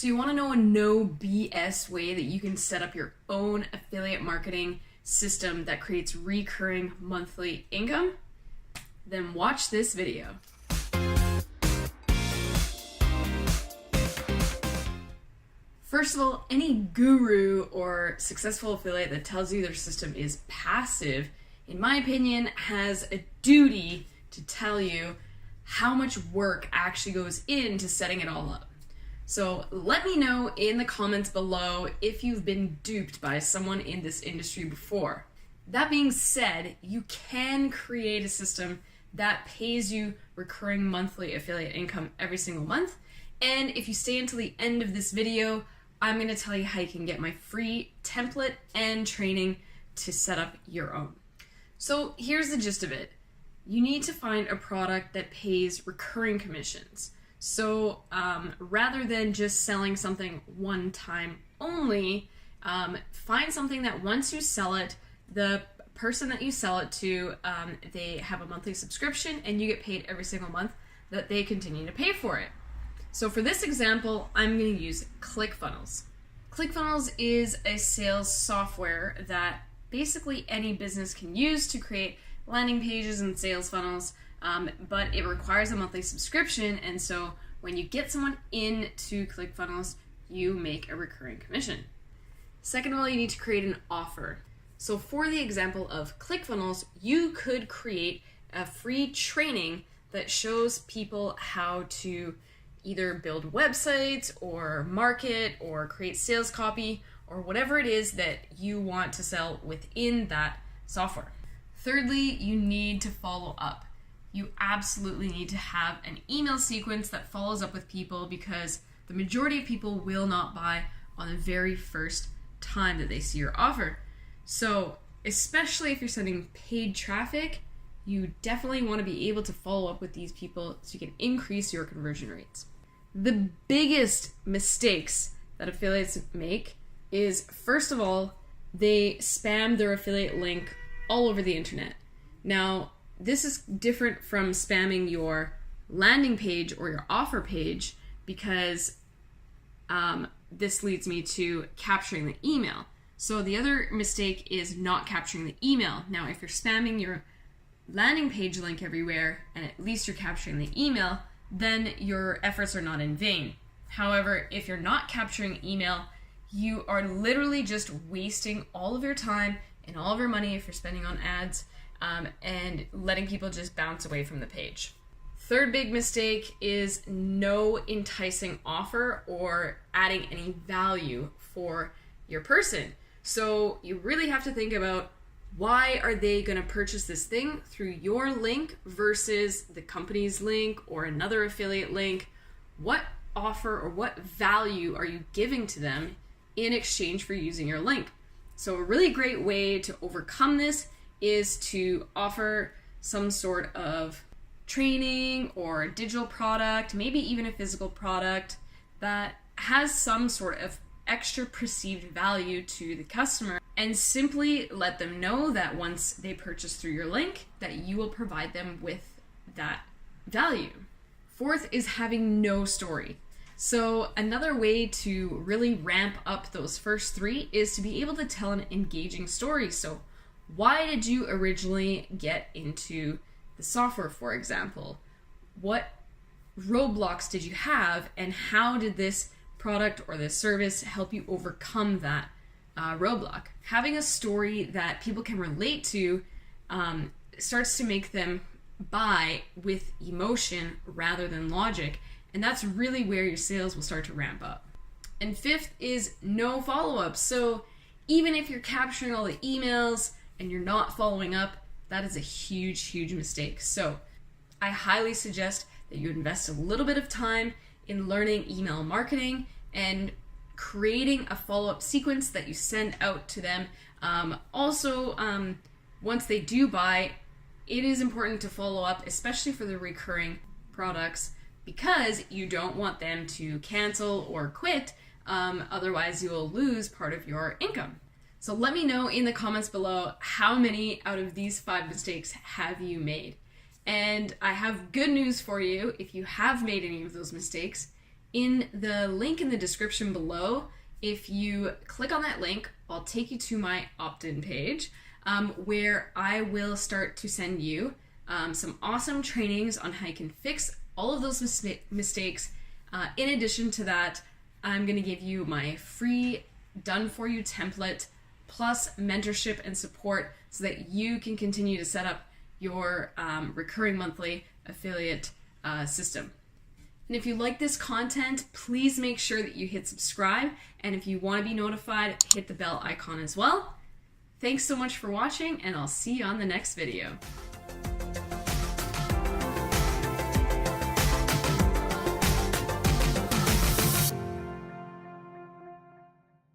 So you want to know a no BS way that you can set up your own affiliate marketing system that creates recurring monthly income? Then watch this video. First of all, any guru or successful affiliate that tells you their system is passive, in my opinion, has a duty to tell you how much work actually goes into setting it all up. So let me know in the comments below if you've been duped by someone in this industry before. That being said, you can create a system that pays you recurring monthly affiliate income every single month. And if you stay until the end of this video, I'm going to tell you how you can get my free template and training to set up your own. So here's the gist of it. You need to find a product that pays recurring commissions. So rather than just selling something one time only, find something that once you sell it, the person that you sell it to, they have a monthly subscription and you get paid every single month that they continue to pay for it. So for this example, I'm going to use ClickFunnels. ClickFunnels is a sales software that basically any business can use to create landing pages and sales funnels, but it requires a monthly subscription, and so when you get someone into ClickFunnels, you make a recurring commission. Second of all, you need to create an offer. So for the example of ClickFunnels, you could create a free training that shows people how to either build websites or market or create sales copy or whatever it is that you want to sell within that software. Thirdly, you need to follow up. You absolutely need to have an email sequence that follows up with people because the majority of people will not buy on the very first time that they see your offer. So especially if you're sending paid traffic, you definitely want to be able to follow up with these people so you can increase your conversion rates. The biggest mistakes that affiliates make is, first of all, they spam their affiliate link all over the internet. Now, this is different from spamming your landing page or your offer page because this leads me to capturing the email. So the other mistake is not capturing the email. Now, if you're spamming your landing page link everywhere and at least you're capturing the email, then your efforts are not in vain. However, if you're not capturing email, you are literally just wasting all of your time and all of your money if you're spending on ads and letting people just bounce away from the page. Third big mistake is no enticing offer or adding any value for your person. So you really have to think about, why are they going to purchase this thing through your link versus the company's link or another affiliate link? What offer or what value are you giving to them in exchange for using your link? So a really great way to overcome this is to offer some sort of training or a digital product, maybe even a physical product that has some sort of extra perceived value to the customer, and simply let them know that once they purchase through your link, that you will provide them with that value. Fourth is having no story. So another way to really ramp up those first three is to be able to tell an engaging story. So why did you originally get into the software, for example? What roadblocks did you have, and how did this product or this service help you overcome that roadblock? Having a story that people can relate to starts to make them buy with emotion rather than logic, and that's really where your sales will start to ramp up. And fifth is no follow-up. So even if you're capturing all the emails and you're not following up, that is a huge mistake. So I highly suggest that you invest a little bit of time in learning email marketing and creating a follow-up sequence that you send out to them. Once they do buy, it is important to follow up, especially for the recurring products, because you don't want them to cancel or quit. Otherwise, you will lose part of your income. So let me know in the comments below, how many out of these 5 mistakes have you made? And I have good news for you. If you have made any of those mistakes, In the link in the description below, if you click on that link, I'll take you to my opt-in page where I will start to send you some awesome trainings on how you can fix all of those mistakes. In addition to that, I'm going to give you my free done-for-you template plus mentorship and support so that you can continue to set up your recurring monthly affiliate system. And if you like this content, please make sure that you hit subscribe. And if you want to be notified, hit the bell icon as well. Thanks so much for watching, and I'll see you on the next video.